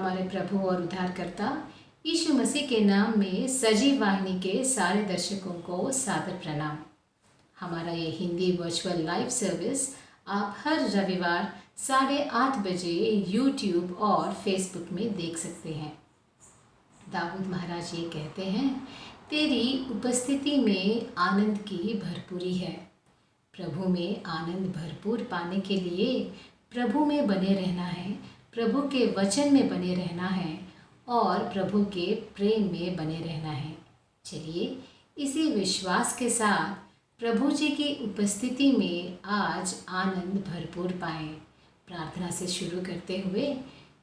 हमारे प्रभु और उद्धारकर्ता यीशु मसीह के नाम में सजीव वाहिनी के सारे दर्शकों को सादर प्रणाम। हमारा ये हिंदी वर्चुअल लाइव सर्विस आप हर रविवार 8:30 बजे यूट्यूब और फेसबुक में देख सकते हैं। दाऊद महाराज ये कहते हैं, तेरी उपस्थिति में आनंद की भरपूरी है। प्रभु में आनंद भरपूर पाने के लिए प्रभु में बने रहना है, प्रभु के वचन में बने रहना है और प्रभु के प्रेम में बने रहना है। चलिए इसी विश्वास के साथ प्रभु जी की उपस्थिति में आज आनंद भरपूर पाएं। प्रार्थना से शुरू करते हुए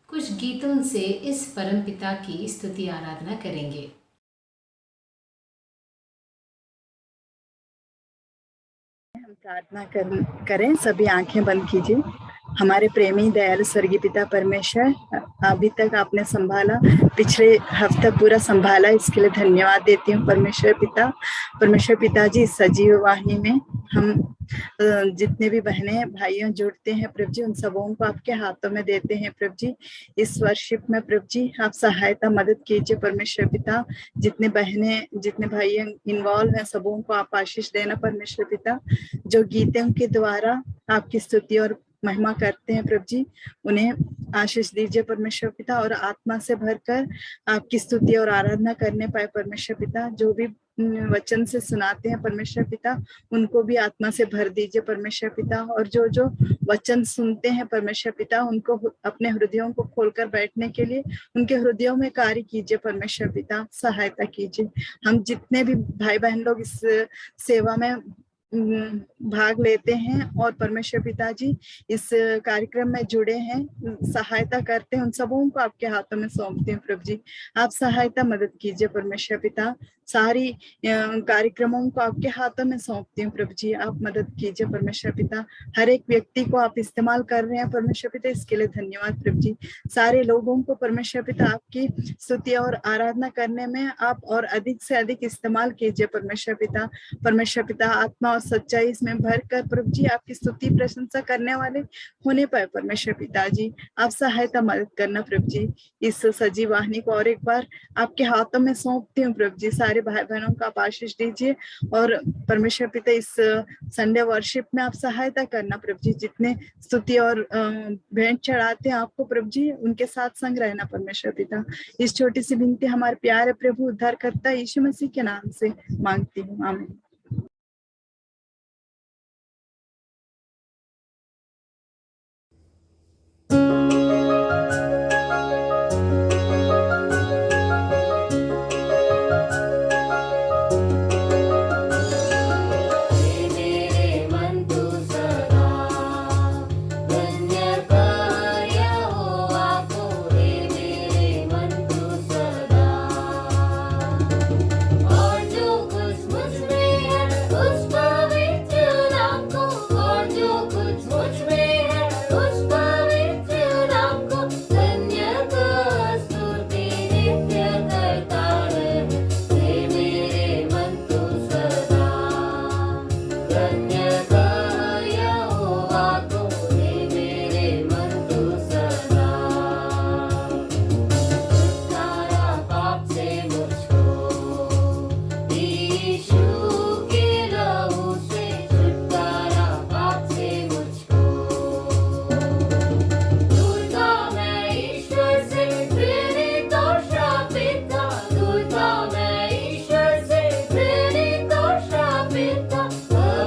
कुछ गीतों से इस परमपिता की स्तुति आराधना करेंगे। हम प्रार्थना करें। सभी आंखें बंद कीजिए। हमारे प्रेमी दयालु स्वर्गीय पिता परमेश्वर, अभी तक आपने संभाला, पिछले हफ्ता पूरा संभाला, इसके लिए धन्यवाद देती हूँ परमेश्वर पिताजी। सजीव वाहिनी में हम जितने भी बहनें भाइयों जुड़ते हैं प्रभु जी, उन सबों को आपके हाथों में देते हैं प्रभु जी। इस वर्शिप में प्रभु जी आप सहायता मदद कीजिए परमेश्वर पिता। जितने बहनें जितने भाइयों इन्वॉल्व हैं सबों को आप आशीष देना परमेश्वर पिता। जो गीतों के द्वारा आपकी स्तुति और महिमा करते हैं प्रभु जी, उन्हें आशीष दीजिए परमेश्वर पिता और आत्मा से भरकर आपकी स्तुति और आराधना करने पाए परमेश्वर पिता। जो भी वचन से सुनाते हैं परमेश्वर पिता, उनको भी आत्मा से भर दीजिए परमेश्वर पिता। और जो जो वचन सुनते हैं परमेश्वर पिता, उनको अपने हृदयों को खोलकर बैठने के लिए उनके हृदयों में कार्य कीजिए परमेश्वर पिता, सहायता कीजिए। हम जितने भी भाई बहन लोग इस सेवा में भाग लेते हैं और परमेश्वर पिताजी इस कार्यक्रम में जुड़े हैं, सहायता करते हैं, उन सबों को आपके हाथों में सौंपते हैं प्रभु जी। आप सहायता मदद कीजिए परमेश्वर पिता। सारी कार्यक्रमों को आपके हाथों में सौंपती हूँ प्रभु जी, आप मदद कीजिए परमेश्वर पिता। हर एक व्यक्ति को आप इस्तेमाल कर रहे हैं परमेश्वर पिता, इसके लिए धन्यवाद प्रभु जी। सारे लोगों को परमेश्वर पिता आपकी स्तुति और आराधना करने में आप और अधिक से अधिक इस्तेमाल कीजिए परमेश्वर पिता। परमेश्वर पिता आत्मा और सच्चाई इसमें भर कर प्रभु जी आपकी स्तुति प्रशंसा करने वाले होने पाए परमेश्वर पिताजी। आप सहायता मदद करना प्रभु जी। इस सजीव वाहिनी को और एक बार आपके हाथों में सौंपती हूँ प्रभु जी। सारे भाई बहनों का आप आशीष दीजिए और परमेश्वर पिता इस संडे वर्शिप में आप सहायता करना प्रभु जी। जितने स्तुति और भेंट चढ़ाते हैं आपको प्रभु जी, उनके साथ संग रहना परमेश्वर पिता। इस छोटी सी विनती हमारे प्यारे प्रभु उद्धारकर्ता यीशु मसीह के नाम से मांगती हूँ, आमीन।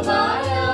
Bye.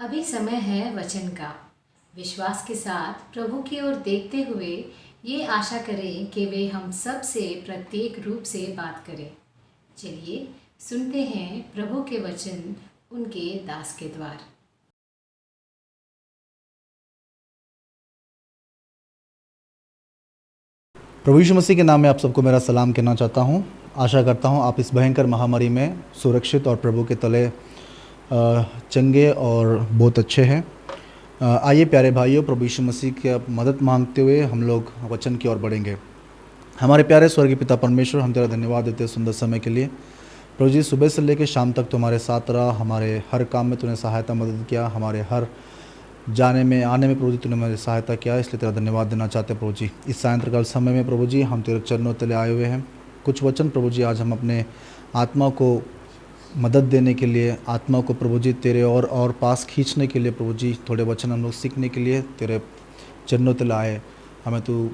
अभी समय है वचन का। विश्वास के साथ प्रभु की ओर देखते हुए ये आशा करें कि वे हम सब से प्रत्येक रूप से बात करें। चलिए सुनते हैं प्रभु के वचन उनके दास के द्वार। प्रभु यीशु मसीह के नाम में आप सबको मेरा सलाम कहना चाहता हूँ। आशा करता हूँ आप इस भयंकर महामारी में सुरक्षित और प्रभु के तले चंगे और बहुत अच्छे हैं। आइए प्यारे भाइयों, प्रभु यीशु मसीह की मदद मांगते हुए हम लोग वचन की ओर बढ़ेंगे। हमारे प्यारे स्वर्गीय पिता परमेश्वर, हम तेरा धन्यवाद देते हैं सुंदर समय के लिए। प्रभु जी, सुबह से लेकर शाम तक तुम्हारे साथ रहा, हमारे हर काम में तूने सहायता मदद किया, हमारे हर जाने में आने में प्रभु जी तूने मेरी सहायता किया, इसलिए तेरा धन्यवाद देना चाहते हैं। प्रभु जी, इस सायंत्रकाल समय में प्रभु जी हम तेरे चरणों तले आए हुए हैं। कुछ वचन प्रभु जी आज हम अपने आत्मा को मदद देने के लिए, आत्मा को प्रभु जी तेरे और पास खींचने के लिए, प्रभु जी थोड़े वचन हम लोग सीखने के लिए तेरे चरणों तले आए। हमें तू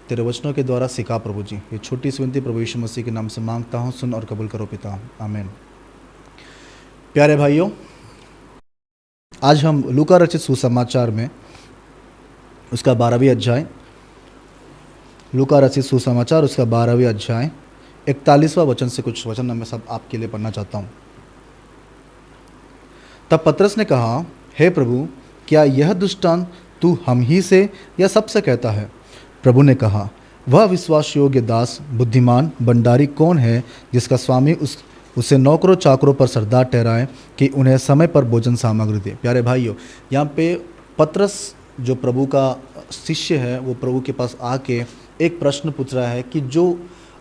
तेरे वचनों के द्वारा सिखा प्रभु जी। ये छोटी सी विनती प्रभु यीशु मसीह के नाम से मांगता हूँ, सुन और कबूल करो पिता, आमीन। प्यारे भाइयों, आज हम लूका रचित सुसमाचार में उसका 12वीं अध्याय, लूका रचित सुसमाचार उसका 12वीं अध्याय 41वां वचन से कुछ वचन मैं सब आपके लिए पढ़ना चाहता हूँ। तब पतरस ने कहा, हे प्रभु, क्या यह दृष्टांत तू हम ही से या सबसे कहता है? प्रभु ने कहा, वह विश्वास योग्य दास, बुद्धिमान भंडारी कौन है जिसका स्वामी उसे नौकरों चाकरों पर सरदार ठहराए कि उन्हें समय पर भोजन सामग्री दे। प्यारे भाइयों, यहाँ पे पतरस जो प्रभु का शिष्य है, वो प्रभु के पास आके एक प्रश्न पूछ रहा है कि जो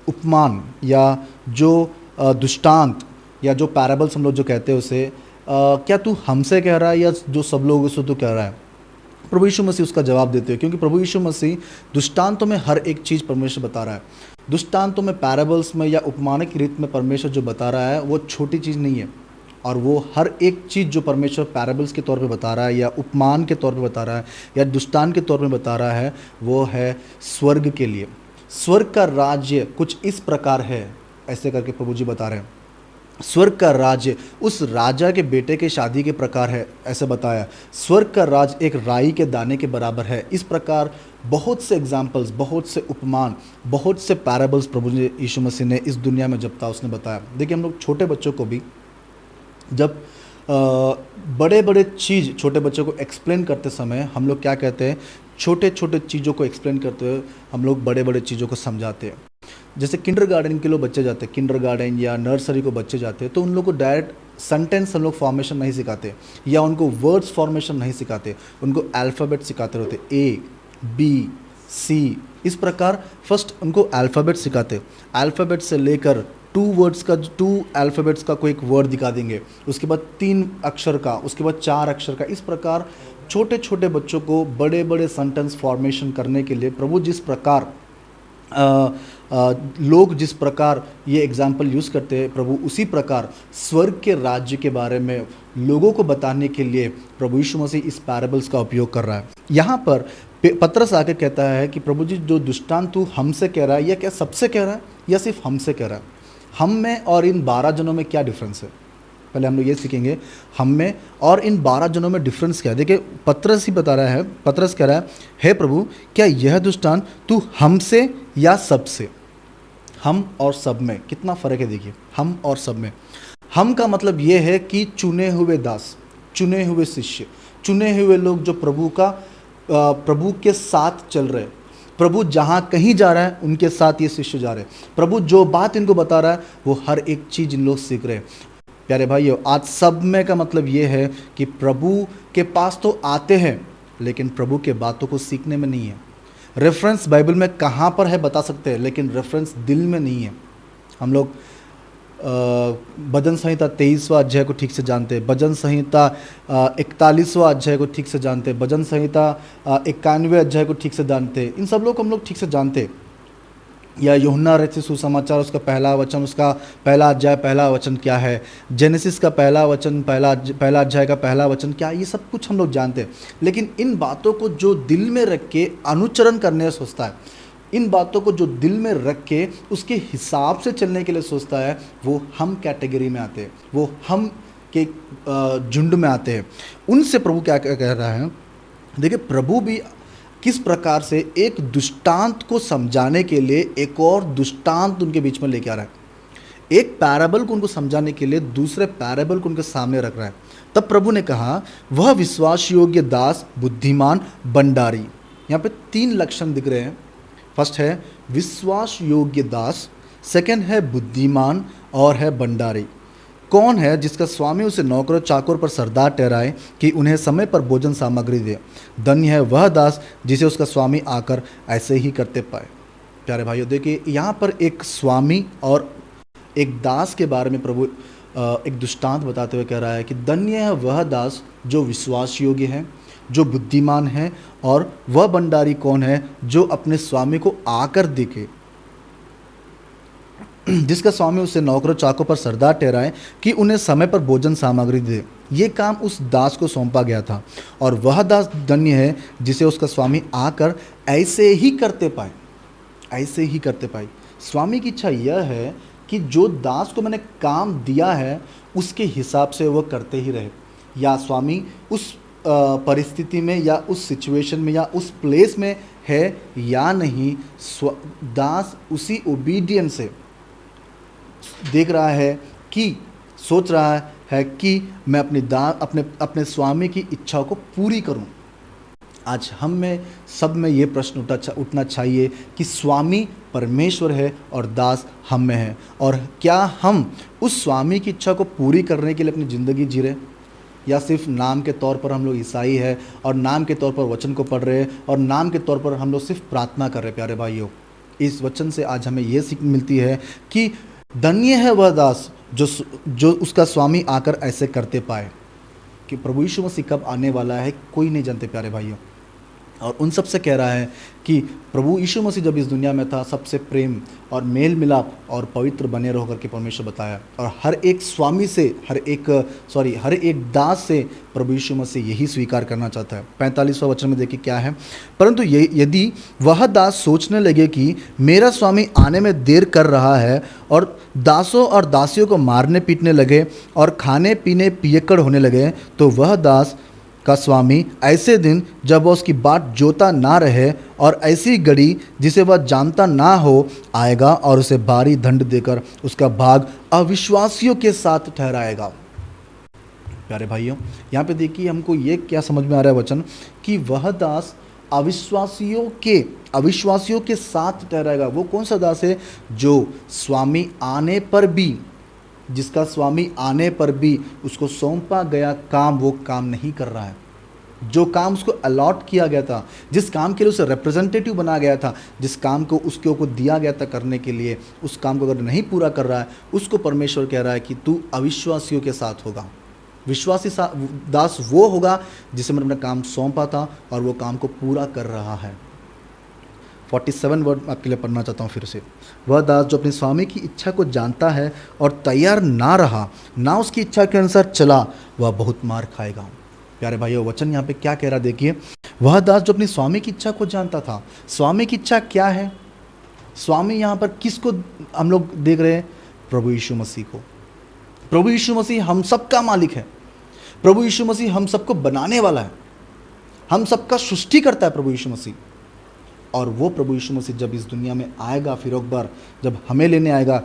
उपमान या जो दृष्टांत या जो पैराबल्स हम लोग जो कहते हैं उसे क्या तू हमसे कह रहा है या जो सब लोग उससे तू कह रहा है? प्रभु यीशु मसीह उसका जवाब देते हैं, क्योंकि प्रभु यीशु मसीह दृष्टांतों में हर एक चीज़ परमेश्वर बता रहा है। दृष्टांतों में, पैराबल्स में या उपमानिक रीत में परमेश्वर जो बता रहा है वो छोटी चीज़ नहीं है, और वो हर एक चीज़ जो परमेश्वर पैराबल्स के तौर पे बता रहा है या उपमान के तौर पे बता रहा है या दृष्टांत के तौर पे बता रहा है, वो है स्वर्ग के लिए। स्वर्ग का राज्य कुछ इस प्रकार है, ऐसे करके प्रभु जी बता रहे हैं। स्वर्ग का राज्य उस राजा के बेटे के शादी के प्रकार है, ऐसे बताया। स्वर्ग का राज एक राई के दाने के बराबर है। इस प्रकार बहुत से एग्जाम्पल्स, बहुत से उपमान, बहुत से पैराबल्स प्रभु यीशु मसीह ने इस दुनिया में जब था उसने बताया। देखिए, हम लोग छोटे बच्चों को भी जब बड़े बड़े चीज़ छोटे बच्चों को एक्सप्लेन करते समय हम लोग क्या कहते हैं, छोटे छोटे चीज़ों को एक्सप्लेन करते हुए हम लोग बड़े बड़े चीज़ों को समझाते हैं। जैसे किंडरगार्टन के लोग बच्चे जाते हैं, किंडरगार्टन या नर्सरी को बच्चे जाते हैं, तो उन लोग को डायरेक्ट सेंटेंस हम लोग फॉर्मेशन नहीं सिखाते या उनको वर्ड्स फॉर्मेशन नहीं सिखाते, उनको अल्फ़ाबेट सिखाते रहते, ए बी सी, इस प्रकार फर्स्ट उनको अल्फ़ाबेट सिखाते। अल्फ़ाबेट से लेकर 2 वर्ड्स का, 2 अल्फ़ाबेट्स का कोई एक वर्ड दिखा देंगे, उसके बाद 3 अक्षर का, उसके बाद 4 अक्षर का। इस प्रकार छोटे छोटे बच्चों को बड़े बड़े सेंटेंस फॉर्मेशन करने के लिए प्रभु जिस प्रकार लोग जिस प्रकार ये एग्जाम्पल यूज़ करते हैं, प्रभु उसी प्रकार स्वर्ग के राज्य के बारे में लोगों को बताने के लिए प्रभु यीशु मसीह इस पैराबल्स का उपयोग कर रहा है। यहाँ पर पतरस आके कहता है कि प्रभु जी, जो दृष्टांत तू हमसे कह रहा है, या क्या सबसे कह रहा है या सिर्फ हमसे कह रहा है? हम में और इन 12 जनों में क्या डिफरेंस है? पहले हम लोग ये सीखेंगे, हम में और इन 12 जनों में डिफरेंस क्या है। देखिए, पतरस ही बता रहा है, पतरस कह रहा है, हे प्रभु, क्या यह दृष्टांत तू हमसे या सबसे? हम और सब में कितना फ़र्क है। देखिए, हम और सब में, हम का मतलब ये है कि चुने हुए दास, चुने हुए शिष्य, चुने हुए लोग जो प्रभु के साथ चल रहे हैं। प्रभु जहाँ कहीं जा रहा है उनके साथ ये शिष्य जा रहे हैं। प्रभु जो बात इनको बता रहा है वो हर एक चीज़ इन लोग सीख रहे हैं। प्यारे भाइयों, आज सब में का मतलब ये है कि प्रभु के पास तो आते हैं लेकिन प्रभु के बातों को सीखने में नहीं है। रेफरेंस बाइबल में कहाँ पर है बता सकते हैं, लेकिन रेफरेंस दिल में नहीं है। हम लोग भजन संहिता 23वां अध्याय को ठीक से जानते हैं, भजन संहिता 41वां अध्याय को ठीक से जानते हैं, भजन संहिता 91वें अध्याय को ठीक से जानते हैं। इन सब लोग को हम लोग ठीक से जानते हैं। या यूहन्ना रचित सुसमाचार उसका पहला वचन, उसका पहला अध्याय पहला वचन क्या है, जेनेसिस का पहला वचन, पहला अध्याय का पहला वचन क्या है, ये सब कुछ हम लोग जानते हैं। लेकिन इन बातों को जो दिल में रख के अनुचरण करने सोचता है, इन बातों को जो दिल में रख के उसके हिसाब से चलने के लिए सोचता है, वो हम कैटेगरी में आते हैं। वो हम के झुंड में आते हैं, उनसे प्रभु क्या क्या कह रहा है। देखिए प्रभु भी किस प्रकार से एक दृष्टांत को समझाने के लिए एक और दृष्टांत उनके बीच में लेके आ रहा है। एक पैराबल को उनको समझाने के लिए दूसरे पैराबल को उनके सामने रख रहा है। तब प्रभु ने कहा, वह विश्वास योग्य दास, बुद्धिमान भंडारी। यहाँ पे 3 लक्षण दिख रहे हैं। फर्स्ट है विश्वास योग्य दास, सेकंड है बुद्धिमान और है भंडारी। कौन है जिसका स्वामी उसे नौकरों चाकोर पर सरदार ठहराए कि उन्हें समय पर भोजन सामग्री दे। धन्य है वह दास जिसे उसका स्वामी आकर ऐसे ही करते पाए। प्यारे भाइयों, देखिए यहाँ पर एक स्वामी और एक दास के बारे में प्रभु एक दृष्टांत बताते हुए कह रहा है कि धन्य है वह दास जो विश्वास योग्य है, जो बुद्धिमान है, और वह भंडारी कौन है जो अपने स्वामी को आकर देखे, जिसका स्वामी उसे नौकरों चाकों पर सरदार ठहराए कि उन्हें समय पर भोजन सामग्री दे। ये काम उस दास को सौंपा गया था, और वह दास धन्य है जिसे उसका स्वामी आकर ऐसे ही करते पाए, ऐसे ही करते पाए। स्वामी की इच्छा यह है कि जो दास को मैंने काम दिया है उसके हिसाब से वो करते ही रहे, या स्वामी उस परिस्थिति में या उस सिचुएशन में या उस प्लेस में है या नहीं, दास उसी ओबीडियंस से देख रहा है कि सोच रहा है कि मैं अपने स्वामी की इच्छा को पूरी करूं। आज हम में सब में ये प्रश्न उठना चाहिए कि स्वामी परमेश्वर है और दास हम में है, और क्या हम उस स्वामी की इच्छा को पूरी करने के लिए अपनी ज़िंदगी जी रहे, या सिर्फ नाम के तौर पर हम लोग ईसाई है और नाम के तौर पर वचन को पढ़ रहे हैं और नाम के तौर पर हम लोग सिर्फ प्रार्थना कर रहे हैं। प्यारे भाइयों, इस वचन से आज हमें ये सीख मिलती है कि धन्य है वह दास जो उसका स्वामी आकर ऐसे करते पाए। कि प्रभु यीशु मसीह कब आने वाला है कोई नहीं जानते प्यारे भाइयों, और उन सब से कह रहा है कि प्रभु यीशु मसीह जब इस दुनिया में था सबसे प्रेम और मेल मिलाप और पवित्र बने रहो करके परमेश्वर बताया, और हर एक स्वामी से हर एक दास से प्रभु यीशु मसीह यही स्वीकार करना चाहता है। 45वां वचन में देखिए क्या है, परंतु यदि वह दास सोचने लगे कि मेरा स्वामी आने में देर कर रहा है, और दासों और दासियों को मारने पीटने लगे और खाने पीने पियक्कड़ होने लगे, तो वह दास का स्वामी ऐसे दिन जब वह उसकी बाट जोता ना रहे और ऐसी घड़ी जिसे वह जानता ना हो आएगा और उसे भारी दंड देकर उसका भाग अविश्वासियों के साथ ठहराएगा। प्यारे भाइयों, यहाँ पे देखिए हमको ये क्या समझ में आ रहा है वचन, कि वह दास अविश्वासियों के साथ ठहराएगा। वो कौन सा दास है? जो स्वामी आने पर भी, जिसका स्वामी आने पर भी उसको सौंपा गया काम वो काम नहीं कर रहा है, जो काम उसको अलॉट किया गया था, जिस काम के लिए उसे रिप्रेजेंटेटिव बनाया गया था, जिस काम को उसको दिया गया था करने के लिए, उस काम को अगर नहीं पूरा कर रहा है, उसको परमेश्वर कह रहा है कि तू अविश्वासियों के साथ होगा। विश्वासी दास वो होगा जिसे मैंने अपना काम सौंपा था और वो काम को पूरा कर रहा है। 47 वर्ड आपके लिए पढ़ना चाहता हूँ फिर से। वह दास जो अपने स्वामी की इच्छा को जानता है और तैयार ना रहा, ना उसकी इच्छा के अनुसार चला, वह बहुत मार खाएगा। प्यारे भाइयों, वचन यहाँ पे क्या कह रहा देखिए, वह दास जो अपने स्वामी की इच्छा को जानता था। स्वामी की इच्छा क्या है? स्वामी यहाँ पर किसको हम लोग देख रहे हैं? प्रभु यीशु मसीह को। प्रभु यीशु मसीह हम सबका मालिक है। प्रभु यीशु मसीह हम सबको बनाने वाला है, हम सबका सृष्टि करता है प्रभु यीशु मसीह। और वो प्रभु यीशु मसीह जब इस दुनिया में आएगा, फिर एक बार जब हमें लेने आएगा,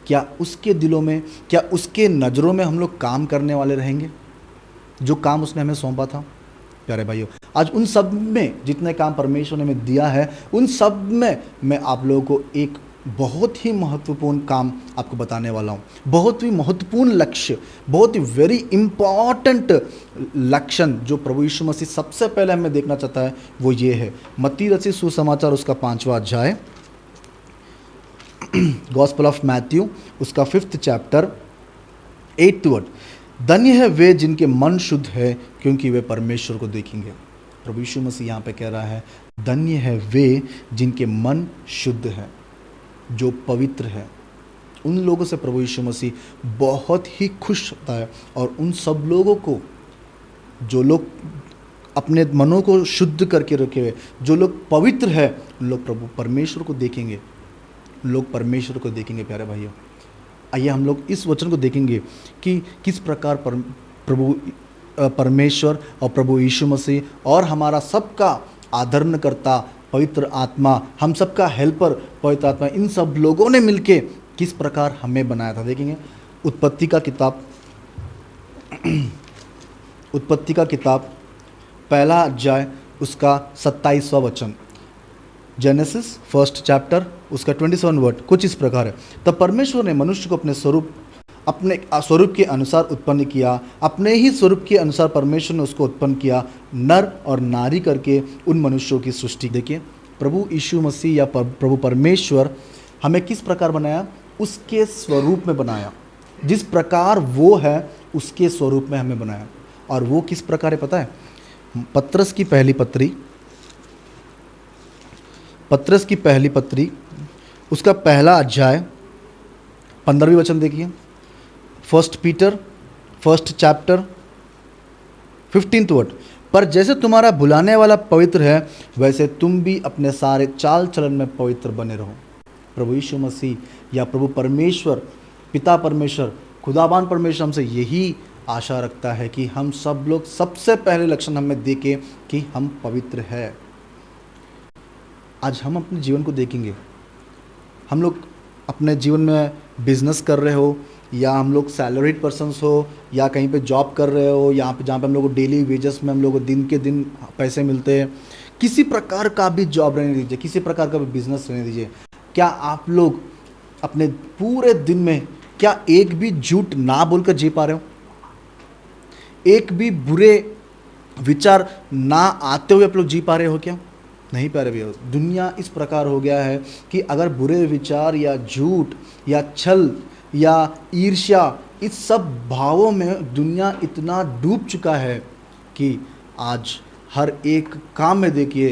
क्या उसके दिलों में, क्या उसके नज़रों में हम लोग काम करने वाले रहेंगे जो काम उसने हमें सौंपा था? प्यारे भाइयों, आज उन सब में जितने काम परमेश्वर ने हमें दिया है, उन सब में मैं आप लोगों को एक बहुत ही महत्वपूर्ण काम आपको बताने वाला हूँ। बहुत ही महत्वपूर्ण लक्ष्य, बहुत ही वेरी इम्पॉर्टेंट लक्षण जो प्रभु यीशु मसीह सबसे पहले हमें देखना चाहता है, वो ये है। मत्ती रचित सुसमाचार उसका 5वां अध्याय, गॉस्पेल ऑफ मैथ्यू उसका 5th चैप्टर 8th वर्ड। धन्य है वे जिनके मन शुद्ध है, क्योंकि वे परमेश्वर को देखेंगे। प्रभु यीशु मसीह यहाँ पे कह रहा है, धन्य है वे जिनके मन शुद्ध है, जो पवित्र है। उन लोगों से प्रभु यीशु मसीह बहुत ही खुश होता है, और उन सब लोगों को, जो लोग अपने मनों को शुद्ध करके रखे हुए, जो लोग पवित्र है, उन लोग प्रभु परमेश्वर को देखेंगे, लोग परमेश्वर को देखेंगे। प्यारे भाइयों, आइए हम लोग इस वचन को देखेंगे कि किस प्रकार प्रभु परमेश्वर और प्रभु यीशु मसीह और हमारा सबका आदरणकर्ता पवित्र आत्मा, हम सबका हेल्पर पवित्र आत्मा, इन सब लोगों ने मिलके किस प्रकार हमें बनाया था। देखेंगे उत्पत्ति का किताब पहला अध्याय उसका 27वां वचन, जेनेसिस 1 चैप्टर उसका 27 वर्ड कुछ इस प्रकार है। तब परमेश्वर ने मनुष्य को अपने स्वरूप के अनुसार उत्पन्न किया, अपने ही स्वरूप के अनुसार परमेश्वर ने उसको उत्पन्न किया, नर और नारी करके उन मनुष्यों की सृष्टि। देखिए प्रभु यीशु मसीह या प्रभु परमेश्वर हमें किस प्रकार बनाया, उसके स्वरूप में बनाया। जिस प्रकार वो है उसके स्वरूप में हमें बनाया। और वो किस प्रकार है पता है? पत्रस की पहली पत्री उसका पहला अध्याय 15वीं वचन देखिए। 1 पीटर 1 चैप्टर 15th वर्ड, पर जैसे तुम्हारा बुलाने वाला पवित्र है वैसे तुम भी अपने सारे चाल चलन में पवित्र बने रहो। प्रभु यीशु मसीह या प्रभु परमेश्वर, पिता परमेश्वर, खुदाबान परमेश्वर हमसे यही आशा रखता है कि हम सब लोग सबसे पहले लक्षण हमें देखें कि हम पवित्र है। आज हम अपने जीवन को देखेंगे। हम लोग अपने जीवन में बिजनेस कर रहे हो, या हम लोग सैलरीड पर्सन्स हो, या कहीं पे जॉब कर रहे हो, यहाँ पे जहाँ पे हम लोग को डेली वेजेस में हम लोग को दिन के दिन पैसे मिलते हैं, किसी प्रकार का भी जॉब रहने दीजिए, किसी प्रकार का भी बिजनेस रहने दीजिए, क्या आप लोग अपने पूरे दिन में क्या एक भी झूठ ना बोलकर जी पा रहे हो? एक भी बुरे विचार ना आते हुए आप लोग जी पा रहे हो क्या? नहीं पा रहे भैया। दुनिया इस प्रकार हो गया है कि अगर बुरे विचार या झूठ या छल या ईर्ष्या, इस सब भावों में दुनिया इतना डूब चुका है कि आज हर एक काम में देखिए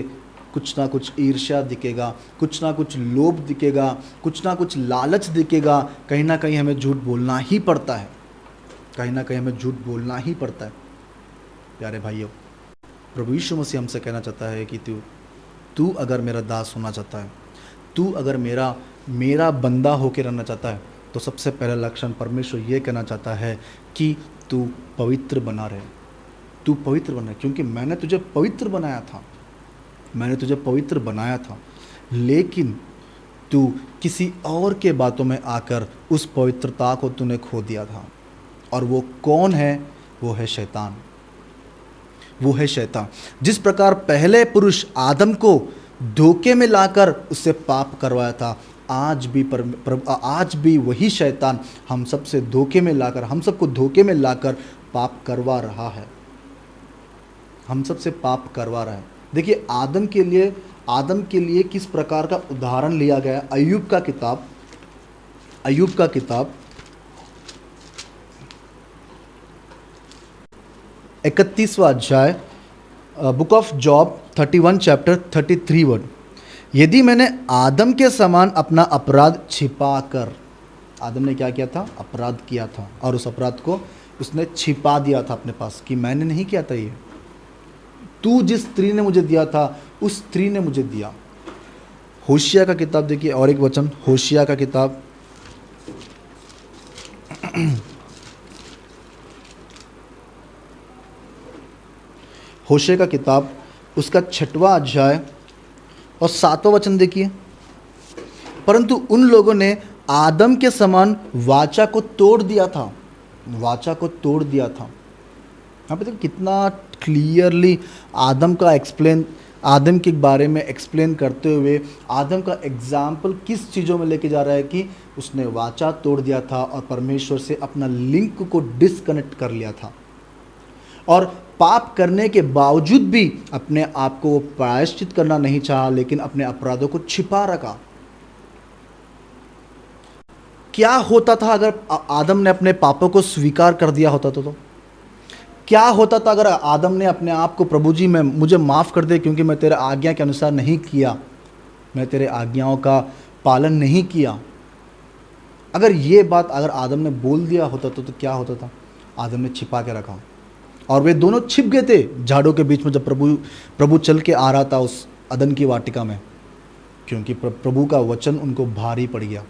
कुछ ना कुछ ईर्ष्या दिखेगा, कुछ ना कुछ लोभ दिखेगा, कुछ ना कुछ लालच दिखेगा। कहीं ना कहीं हमें झूठ बोलना ही पड़ता है, कहीं ना कहीं हमें झूठ बोलना ही पड़ता है। प्यारे भाइयों, प्रभु यीशु मसीह हमसे कहना चाहता है कि तू अगर मेरा दास होना चाहता है, तू अगर मेरा बंदा होकर रहना चाहता है, तो सबसे पहला लक्षण परमेश्वर ये कहना चाहता है कि तू पवित्र बना रहे। तू पवित्र बना, क्योंकि मैंने तुझे पवित्र बनाया था, लेकिन तू किसी और के बातों में आकर उस पवित्रता को तूने खो दिया था। और वो कौन है? वो है शैतान। जिस प्रकार पहले पुरुष आदम को धोखे में लाकर उससे पाप करवाया था, आज भी वही शैतान हम सबको धोखे में लाकर पाप करवा रहा है। हम सबसे पाप करवा रहा है। देखिए आदम के लिए किस प्रकार का उदाहरण लिया गया। अय्यूब का किताब 31वां अध्याय, book of job 31 chapter 33 word, यदि मैंने आदम के समान अपना अपराध छिपा कर, आदम ने क्या किया था? अपराध किया था, और उस अपराध को उसने छिपा दिया था अपने पास कि मैंने नहीं किया था ये, तू जिस स्त्री ने मुझे दिया था उस स्त्री ने मुझे दिया। होशिया का किताब देखिए, और एक वचन, होशिया का किताब होशिया का किताब उसका 6वां अध्याय और 7वां वचन देखिए। परंतु उन लोगों ने आदम के समान वाचा को तोड़ दिया था। यहाँ पे देखो कितना क्लियरली आदम के बारे में एक्सप्लेन करते हुए आदम का एग्जाम्पल किस चीज़ों में लेके जा रहा है कि उसने वाचा तोड़ दिया था और परमेश्वर से अपना लिंक को डिस्कनेक्ट कर लिया था, और पाप करने के बावजूद भी अपने आप को वो प्रायश्चित करना नहीं चाहा, लेकिन अपने अपराधों को छिपा रखा। क्या होता था अगर आदम ने अपने पापों को स्वीकार कर दिया होता तो क्या होता था अगर आदम ने अपने आप को, प्रभु जी मैं मुझे माफ़ कर दे क्योंकि मैं तेरे आज्ञा के अनुसार नहीं किया, मैं तेरे आज्ञाओं का पालन नहीं किया, अगर ये बात अगर आदम ने बोल दिया होता तो क्या होता था? आदम ने छिपा के रखा और वे दोनों छिप गए थे झाड़ों के बीच में जब प्रभु चल के आ रहा था उस अदन की वाटिका में, क्योंकि प्रभु का वचन उनको भारी पड़ गया।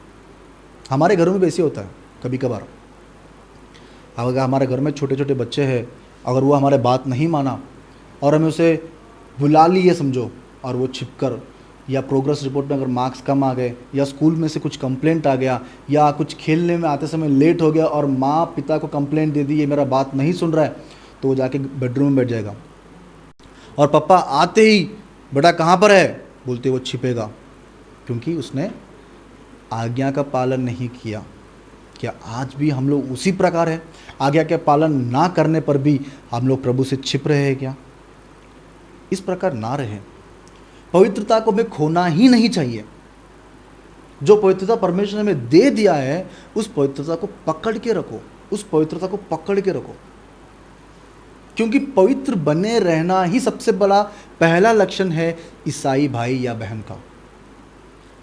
हमारे घरों में वैसे होता है, कभी कभार अगर हमारे घर में छोटे छोटे बच्चे हैं, अगर वो हमारे बात नहीं माना और हमें उसे बुला लिए समझो, और वो छिपकर, या प्रोग्रेस रिपोर्ट में अगर मार्क्स कम आ गए, या स्कूल में से कुछ कंप्लेंट आ गया, या कुछ खेलने में आते समय लेट हो गया और माँ पिता को कंप्लेंट दे दी ये मेरा बात नहीं सुन रहा है, तो वो जाके बेडरूम में बैठ जाएगा और पापा आते ही बेटा कहाँ पर है बोलते वो छिपेगा, क्योंकि उसने आज्ञा का पालन नहीं किया। क्या आज भी हम लोग उसी प्रकार है? आज्ञा के पालन ना करने पर भी हम लोग प्रभु से छिप रहे हैं क्या? इस प्रकार ना रहे। पवित्रता को हमें खोना ही नहीं चाहिए। जो पवित्रता परमेश्वर ने हमें दे दिया है, उस पवित्रता को पकड़ के रखो, उस पवित्रता को पकड़ के रखो, क्योंकि पवित्र बने रहना ही सबसे बड़ा पहला लक्षण है ईसाई भाई या बहन का।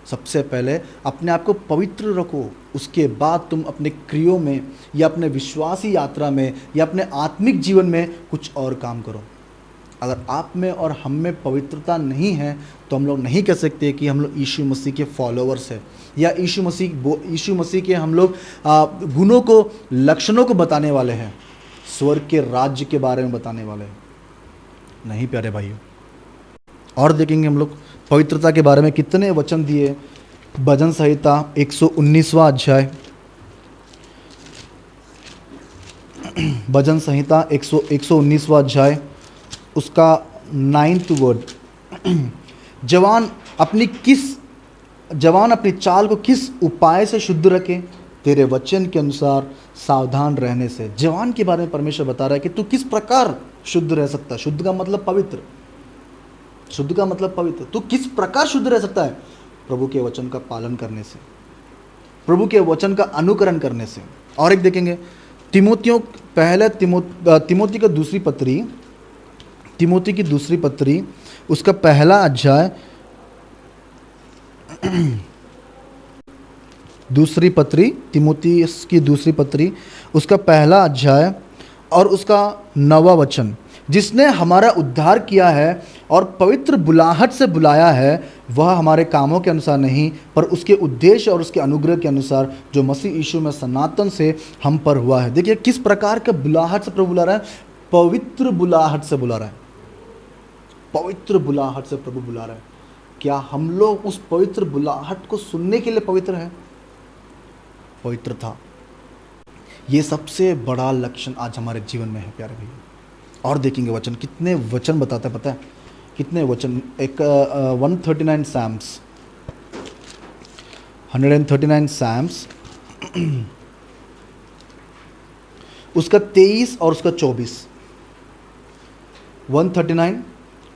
सबसे पहले अपने आप को पवित्र रखो, उसके बाद तुम अपने क्रियों में या अपने विश्वासी यात्रा में या अपने आत्मिक जीवन में कुछ और काम करो। अगर आप में और हम में पवित्रता नहीं है तो हम लोग नहीं कह सकते कि हम लोग यीशु मसीह के फॉलोअर्स हैं, या यीशु मसीह के हम लोग गुणों को, लक्षणों को बताने वाले हैं, स्वर्ग के राज्य के बारे में बताने वाले हैं। नहीं प्यारे भाइयों। और देखेंगे हम लोग पवित्रता के बारे में कितने वचन दिए। भजन संहिता 119वां अध्याय, भजन संहिता 119वां अध्याय, उसका 9th वर्ड, जवान अपनी चाल को किस उपाय से शुद्ध रखे, तेरे वचन के अनुसार सावधान रहने से। जवान के बारे में परमेश्वर बता रहा है कि तू किस प्रकार शुद्ध रह सकता है। शुद्ध का मतलब पवित्र, शुद्ध का मतलब पवित्र। तू किस प्रकार शुद्ध रह सकता है? प्रभु के वचन का पालन करने से, प्रभु के वचन का अनुकरण करने से। और एक देखेंगे तिमोथी की दूसरी पत्री, उसका पहला अध्याय, दूसरी पत्री, तिमोथी की दूसरी पत्री, उसका पहला अध्याय और उसका 9वां वचन, जिसने हमारा उद्धार किया है और पवित्र बुलाहट से बुलाया है, वह हमारे कामों के अनुसार नहीं पर उसके उद्देश्य और उसके अनुग्रह के अनुसार, जो मसीह यीशु में सनातन से हम पर हुआ है। देखिए किस प्रकार का बुलाहट से प्रभु बुला रहा है, पवित्र बुलाहट से बुला रहा है, पवित्र बुलाहट से प्रभु बुला रहा है। क्या हम लोग उस पवित्र बुलाहट को सुनने के लिए पवित्र है? पवित्र था, ये सबसे बड़ा लक्षण आज हमारे जीवन में है प्यारे भैया। और देखेंगे वचन, कितने वचन बताता है, पता है कितने वचन। एक 139 साम्स, 139 साम्स, उसका 23 और उसका 24, 139,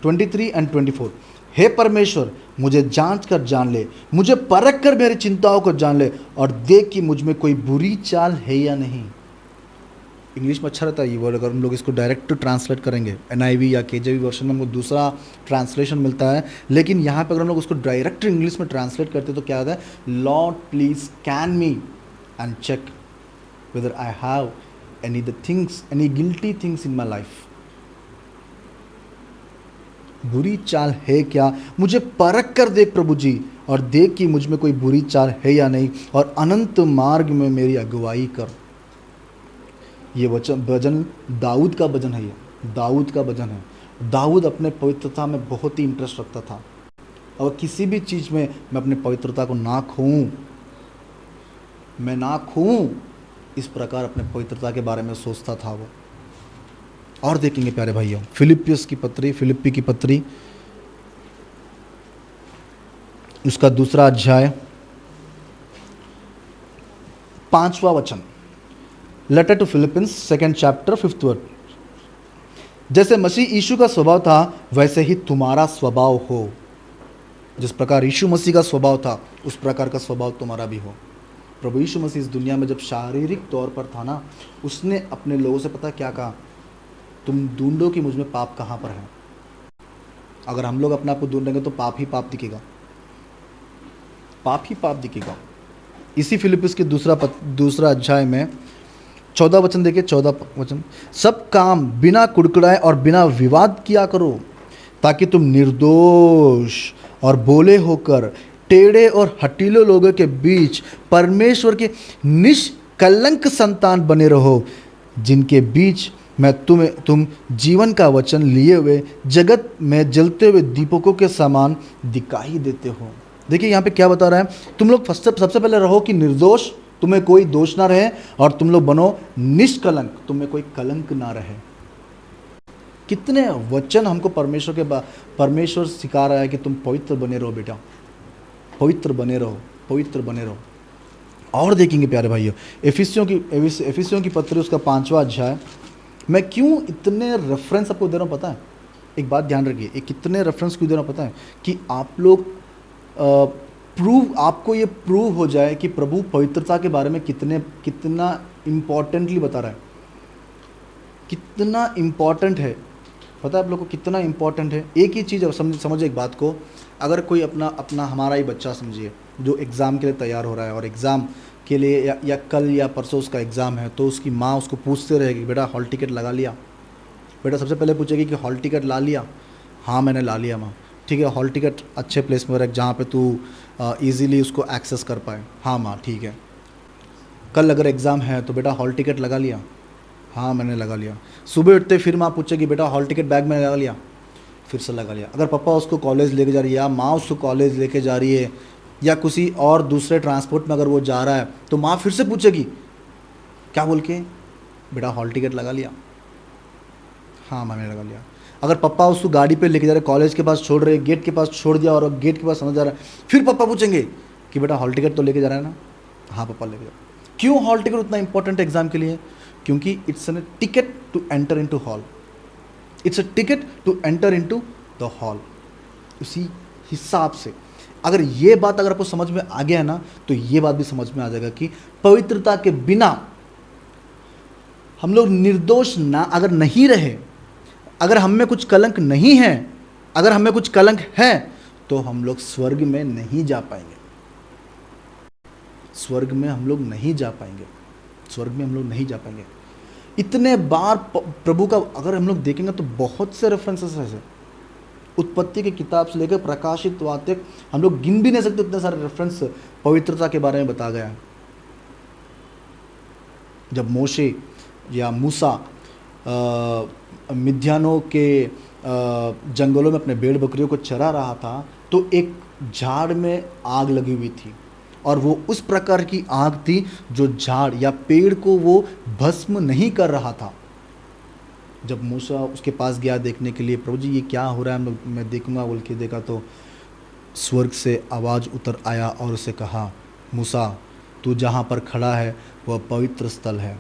23 एंड 24। हे परमेश्वर, मुझे जांच कर जान ले, मुझे परख कर मेरी चिंताओं को जान ले, और देख कि मुझ में कोई बुरी चाल है या नहीं। इंग्लिश में अच्छा रहता है ये वर्ड। अगर हम लोग इसको डायरेक्ट ट्रांसलेट करेंगे NIV या KJV वर्जन में हमको दूसरा ट्रांसलेशन मिलता है, लेकिन यहाँ पे अगर हम लोग उसको डायरेक्ट इंग्लिश में ट्रांसलेट करते तो क्या होता है, Lord please scan me and check whether I have any guilty things in my life. बुरी चाल है क्या, मुझे परख कर देख प्रभु जी, और देख कि मुझ में कोई बुरी चाल है या नहीं, और अनंत मार्ग में मेरी अगुवाई कर। ये भजन दाऊद का भजन है, ये दाऊद का भजन है। दाऊद अपने पवित्रता में बहुत ही इंटरेस्ट रखता था, और किसी भी चीज़ में मैं अपने पवित्रता को ना खोऊं, मैं ना खोऊं, इस प्रकार अपने पवित्रता के बारे में सोचता था वो। और देखेंगे प्यारे भाइयों फिलिप्पी की पत्री, उसका दूसरा अध्याय, 5वां वचन, letter to Philippians 2nd chapter 5th word. जैसे मसीह यीशु का स्वभाव था वैसे ही तुम्हारा स्वभाव हो। जिस प्रकार यीशु मसीह का स्वभाव था उस प्रकार का स्वभाव तुम्हारा भी हो। प्रभु यीशु मसीह इस दुनिया में जब शारीरिक तौर पर था ना, उसने अपने लोगों से पता क्या कहा, तुम ढूंढो कि मुझ में पाप कहाँ पर है। अगर हम लोग अपने आप को ढूंढेंगे तो पाप ही पाप दिखेगा, पाप ही पाप दिखेगा। इसी फिलिपियंस के दूसरा अध्याय में 14 वचन देखिए, 14 वचन, सब काम बिना कुड़कुड़ाए और बिना विवाद किया करो, ताकि तुम निर्दोष और बोले होकर टेढ़े और हठीले लोगों के बीच परमेश्वर के कलंक संतान बने रहो, जिनके बीच मैं तुम जीवन का वचन लिए हुए जगत में जलते हुए दीपकों के समान दिखाई देते हो। देखिए यहाँ पे क्या बता रहा है, तुम लोग सबसे पहले रहो कि निर्दोष, तुम्हें कोई दोष ना रहे, और तुम लोग बनो निष्कलंक, तुम्हें कोई कलंक ना रहे। कितने वचन हमको परमेश्वर सिखा रहा है कि तुम पवित्र बने रहो बेटा, पवित्र बने रहो, पवित्र बने रहो। और देखेंगे प्यारे भाइयों, एफिसियों की पत्री उसका 5वां अध्याय। मैं क्यों इतने रेफरेंस आपको दे रहा हूँ पता है? एक बात ध्यान रखिए, एक कितने रेफरेंस क्यों दे रहा हूँ पता है? कि आप लोग आपको ये प्रूव हो जाए कि प्रभु पवित्रता के बारे में कितना इम्पोर्टेंटली बता रहा है, कितना इम्पोर्टेंट है। पता है आप लोग को कितना इम्पोर्टेंट है? एक ही चीज़ समझो एक बात को, अगर कोई अपना हमारा ही बच्चा समझिए जो एग्ज़ाम के लिए तैयार हो रहा है, और एग्ज़ाम के लिए या कल या परसों उसका एग्ज़ाम है, तो उसकी माँ उसको पूछते रहेगी, बेटा हॉल टिकट लगा लिया? बेटा सबसे पहले पूछेगी कि हॉल टिकट ला लिया? हाँ मैंने ला लिया माँ। ठीक है, हॉल टिकट अच्छे प्लेस में रख जहाँ पे तू ईज़िली उसको एक्सेस कर पाए। हाँ माँ ठीक है। कल अगर एग्ज़ाम है तो बेटा हॉल टिकट लगा लिया? हाँ मैंने लगा लिया। सुबह उठते फिर माँ पूछेगी, बेटा हॉल टिकट बैग में लगा लिया? फिर से लगा लिया। अगर पापा उसको कॉलेज लेके जा रही है या माँ उसको कॉलेज लेके जा रही है या किसी और दूसरे ट्रांसपोर्ट में अगर वो जा रहा है, तो माँ फिर से पूछेगी क्या बोल के, बेटा हॉल टिकट लगा लिया? हाँ मैंने लगा लिया। अगर पापा उसको गाड़ी पे लेके जा रहे, कॉलेज के पास छोड़ रहे, गेट के पास छोड़ दिया और गेट के पास समझ जा रहा है, फिर पापा पूछेंगे कि बेटा हॉल टिकट तो लेके जा रहा है ना? हाँ पापा लेके जा। क्यों हॉल टिकट उतना इंपॉर्टेंट एग्जाम के लिए? क्योंकि it's a ticket to enter into hall, it's a ticket to enter into the hall. उसी हिसाब से अगर ये बात अगर आपको समझ में आ गया ना, तो ये बात भी समझ में आ जाएगा कि पवित्रता के बिना हम लोग निर्दोष ना अगर नहीं रहे, अगर हम में कुछ कलंक नहीं है, अगर हमें कुछ कलंक है, तो हम लोग स्वर्ग में नहीं जा पाएंगे। स्वर्ग में हम लोग नहीं जा पाएंगे, स्वर्ग में हम लोग नहीं जा पाएंगे। इतने बार प्रभु का अगर हम लोग देखेंगे तो बहुत से रेफरेंसेस है, उत्पत्ति की किताब से लेकर प्रकाशित वाक्य तक हम लोग गिन भी नहीं सकते, इतने सारे रेफरेंस पवित्रता के बारे में बताया गया है। जब मोशे या मूसा मिद्यानों के जंगलों में अपने भेड़ बकरियों को चरा रहा था, तो एक झाड़ में आग लगी हुई थी, और वो उस प्रकार की आग थी जो झाड़ या पेड़ को वो भस्म नहीं कर रहा था। जब मूसा उसके पास गया देखने के लिए, प्रभु जी ये क्या हो रहा है, मैं देखूंगा बोल के देखा, तो स्वर्ग से आवाज़ उतर आया और उसे कहा, मूसा तू जहाँ पर खड़ा है वह पवित्र स्थल है,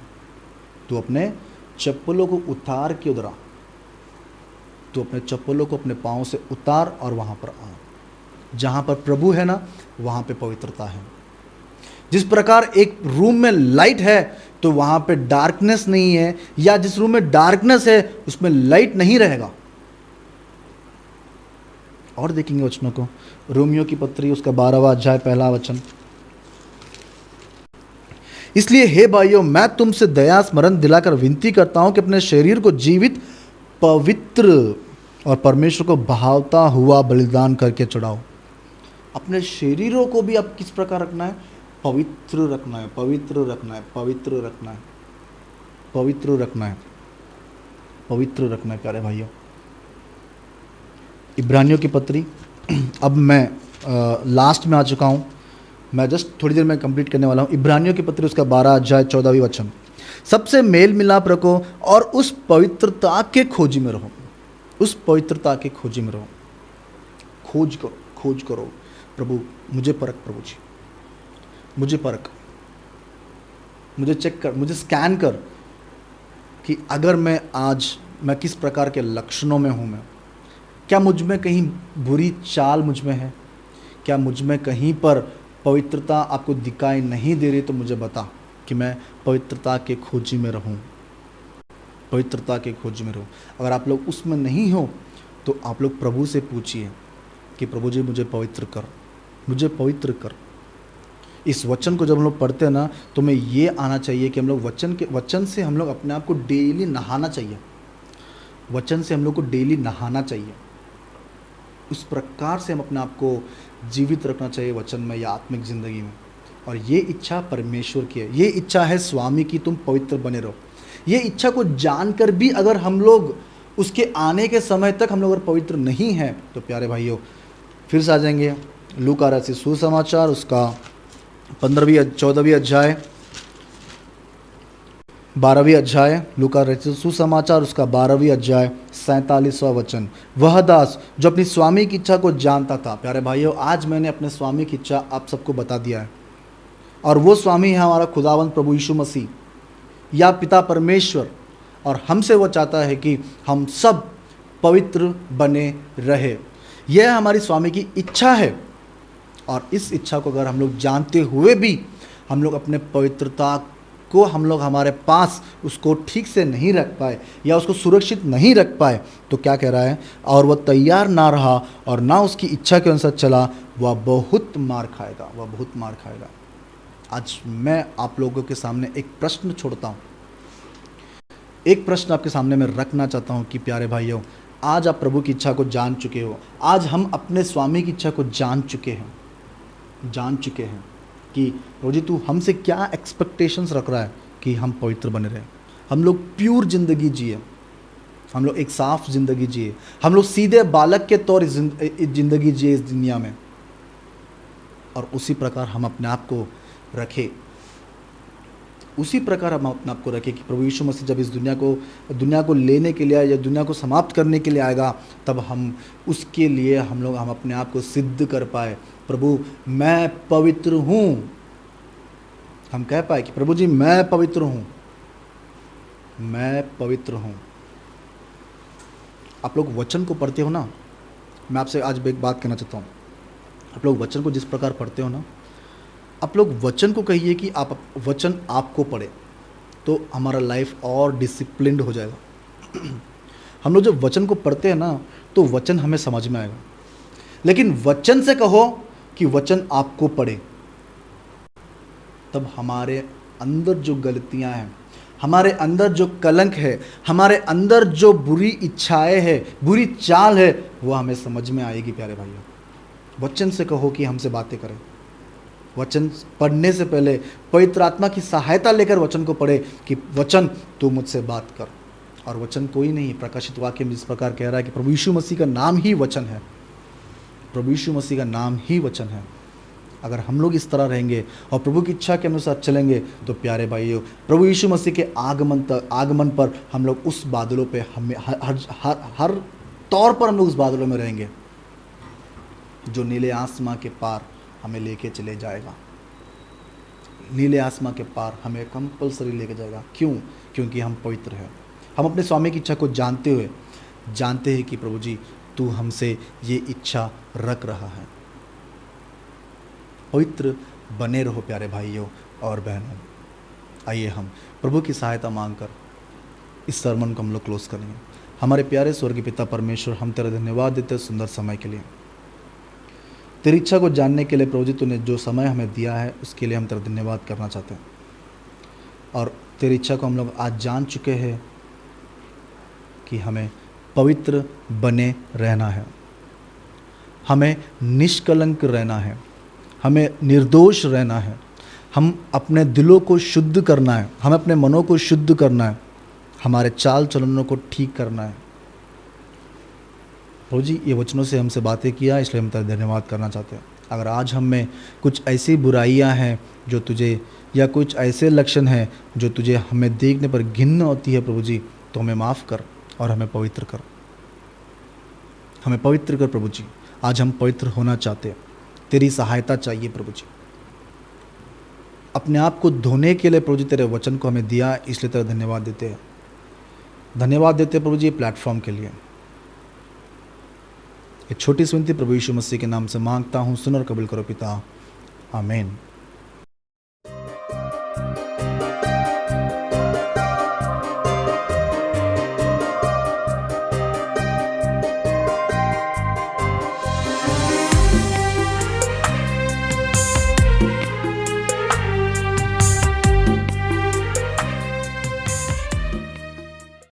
तू अपने चप्पलों को उतार के उधर आ, तू अपने चप्पलों को अपने पाँव से उतार और वहाँ पर आ। जहाँ पर प्रभु है ना, वहाँ पे पवित्रता है। जिस प्रकार एक रूम में लाइट है तो वहाँ पे डार्कनेस नहीं है, या जिस रूम में डार्कनेस है उसमें लाइट नहीं रहेगा। और देखेंगे वचनों को, रोमियो की पत्री उसका 12वां अध्याय 1 वचन। इसलिए हे भाइयों, मैं तुमसे दया स्मरण दिलाकर विनती करता हूं कि अपने शरीर को जीवित, पवित्र और परमेश्वर को भावता हुआ बलिदान करके चढ़ाओ। अपने शरीरों को भी आप किस प्रकार रखना है? पवित्र रखना है, पवित्र रखना है, पवित्र रखना है, पवित्र रखना है, पवित्र रखना है प्यारे भाइयों। इब्रानियों की पत्री, अब मैं लास्ट में आ चुका हूँ, मैं जस्ट थोड़ी देर में कंप्लीट करने वाला हूँ। इब्रानियों की पत्री उसका 12 अध्याय 14वां वचन। सबसे मेल मिलाप रखो और उस पवित्रता के खोजी में रहो, उस पवित्रता के खोजी में रहो। खोज करो, खोज करो, प्रभु मुझे परख, प्रभु जी मुझे परख, मुझे चेक कर, मुझे स्कैन कर कि अगर मैं किस प्रकार के लक्षणों में हूँ, मैं क्या मुझ में कहीं बुरी चाल मुझ में है, क्या मुझ में कहीं पर पवित्रता आपको दिखाई नहीं दे रही, तो मुझे बता कि मैं पवित्रता के खोजी में रहूं, पवित्रता के खोजी में रहूं। अगर आप लोग उसमें नहीं हो तो आप लोग प्रभु से पूछिए कि प्रभु जी मुझे पवित्र कर, मुझे पवित्र कर। इस वचन को जब हम लोग पढ़ते हैं ना, तो हमें ये आना चाहिए कि हम लोग वचन से हम लोग अपने आप को डेली नहाना चाहिए, वचन से हम लोग को डेली नहाना चाहिए। उस प्रकार से हम अपने आप को जीवित रखना चाहिए वचन में या आत्मिक ज़िंदगी में। और ये इच्छा परमेश्वर की है, ये इच्छा है स्वामी की, तुम पवित्र बने रहो। ये इच्छा को जानकर भी अगर हम लोग उसके आने के समय तक हम लोग अगर पवित्र नहीं हैं तो प्यारे भाइयों फिर से आ जाएंगे लूका रचित सुसमाचार उसका 14वीं अध्याय 12वीं अध्याय, लूका रचित सुसमाचार उसका 12वीं अध्याय 47वां वचन। वह दास जो अपनी स्वामी की इच्छा को जानता था। प्यारे भाइयों, आज मैंने अपने स्वामी की इच्छा आप सबको बता दिया है, और वो स्वामी है हमारा खुदावंद प्रभु यीशु मसीह या पिता परमेश्वर, और हमसे वो चाहता है कि हम सब पवित्र बने रहे। यह हमारी स्वामी की इच्छा है, और इस इच्छा को अगर हम लोग जानते हुए भी हम लोग अपने पवित्रता को हम लोग हमारे पास उसको ठीक से नहीं रख पाए या उसको सुरक्षित नहीं रख पाए, तो क्या कह रहा है, और वह तैयार ना रहा और ना उसकी इच्छा के अनुसार चला, वह बहुत मार खाएगा, वह बहुत मार खाएगा। आज मैं आप लोगों के सामने एक प्रश्न छोड़ता हूँ, एक प्रश्न आपके सामने मैं रखना चाहता हूँ कि प्यारे भाइयों, आज आप प्रभु की इच्छा को जान चुके हो, आज हम अपने स्वामी की इच्छा को जान चुके हैं कि प्रभु जी तू हमसे क्या एक्सपेक्टेशंस रख रहा है कि हम पवित्र बने रहें, हम लोग प्योर ज़िंदगी जिए, हम लोग एक साफ ज़िंदगी जिए, हम लोग सीधे बालक के तौर ज़िंदगी जिए इस दुनिया में, और उसी प्रकार हम अपने आप को रखें, उसी प्रकार हम अपने आप को रखें कि प्रभु यीशु मसीह जब इस दुनिया को लेने के लिए या दुनिया को समाप्त करने के लिए आएगा, तब हम उसके लिए हम अपने आप को सिद्ध कर पाए, प्रभु मैं पवित्र हूँ, हम कह पाए कि प्रभु जी मैं पवित्र हूँ, मैं पवित्र हूँ। आप लोग वचन को पढ़ते हो ना, मैं आपसे आज एक बात कहना चाहता हूँ, आप लोग वचन को जिस प्रकार पढ़ते हो ना, आप लोग वचन को कहिए कि आप वचन आपको पढ़े, तो हमारा लाइफ और डिसिप्लिन्ड हो जाएगा। हम लोग जब वचन को पढ़ते हैं ना, तो वचन हमें समझ में आएगा, लेकिन वचन से कहो कि वचन आपको पढ़े, तब हमारे अंदर जो गलतियां हैं, हमारे अंदर जो कलंक है, हमारे अंदर जो बुरी इच्छाएं है, बुरी चाल है, वो हमें समझ में आएगी। प्यारे भाइयों, वचन से कहो कि हमसे बातें करें, वचन पढ़ने से पहले पवित्र आत्मा की सहायता लेकर वचन को पढ़े कि वचन तू मुझसे बात कर। और वचन कोई नहीं, प्रकाशित वाक्य में जिस प्रकार कह रहा है कि प्रभु यीशु मसीह का नाम ही वचन है, प्रभु यीशु मसीह का नाम ही वचन है। अगर हम लोग इस तरह रहेंगे और प्रभु की इच्छा के अनुसार चलेंगे, तो प्यारे भाइयों, प्रभु यीशु मसीह के आगमन पर हम लोग उस बादलों पे हमें हर तौर पर हम लोग उस बादलों में रहेंगे जो नीले आसमां के पार हमें लेके चले जाएगा। नीले आसमां के पार हमें कंपलसरी लेके जाएगा। क्यों? क्योंकि हम पवित्र हैं। हम अपने स्वामी की इच्छा को जानते हैं कि प्रभु जी तू हमसे ये इच्छा रख रहा है। पवित्र बने रहो प्यारे भाइयों और बहनों। आइए हम प्रभु की सहायता मांगकर इस सरमन को हम लोग क्लोज करेंगे। हमारे प्यारे स्वर्गीय पिता परमेश्वर, हम तेरा धन्यवाद देते हैं सुंदर समय के लिए, तेरी इच्छा को जानने के लिए। प्रभु जी तूने जो समय हमें दिया है उसके लिए हम तेरा धन्यवाद करना चाहते हैं। और तेरी इच्छा को हम लोग आज जान चुके हैं कि हमें पवित्र बने रहना है, हमें निष्कलंक रहना है, हमें निर्दोष रहना है, हम अपने दिलों को शुद्ध करना है, हमें अपने मनों को शुद्ध करना है, हमारे चाल चलनों को ठीक करना है। प्रभु जी ये वचनों से हमसे बातें किया, इसलिए हम तेरा धन्यवाद करना चाहते हैं। अगर आज हम में कुछ ऐसी बुराइयां हैं जो तुझे, या कुछ ऐसे लक्षण हैं जो तुझे हमें देखने पर घिन्न होती है प्रभु जी, तो हमें माफ़ कर और हमें पवित्र कर, हमें पवित्र कर प्रभु जी। आज हम पवित्र होना चाहते हैं, तेरी सहायता चाहिए प्रभु जी। अपने आप को धोने के लिए प्रभु जी तेरे वचन को हमें दिया, इसलिए तेरा धन्यवाद देते हैं। धन्यवाद देते प्रभु जी प्लेटफॉर्म के लिए। एक छोटी सी विनती प्रभु यीशु मसीह के नाम से मांगता हूँ, सुन और कबूल करो पिता, आमीन।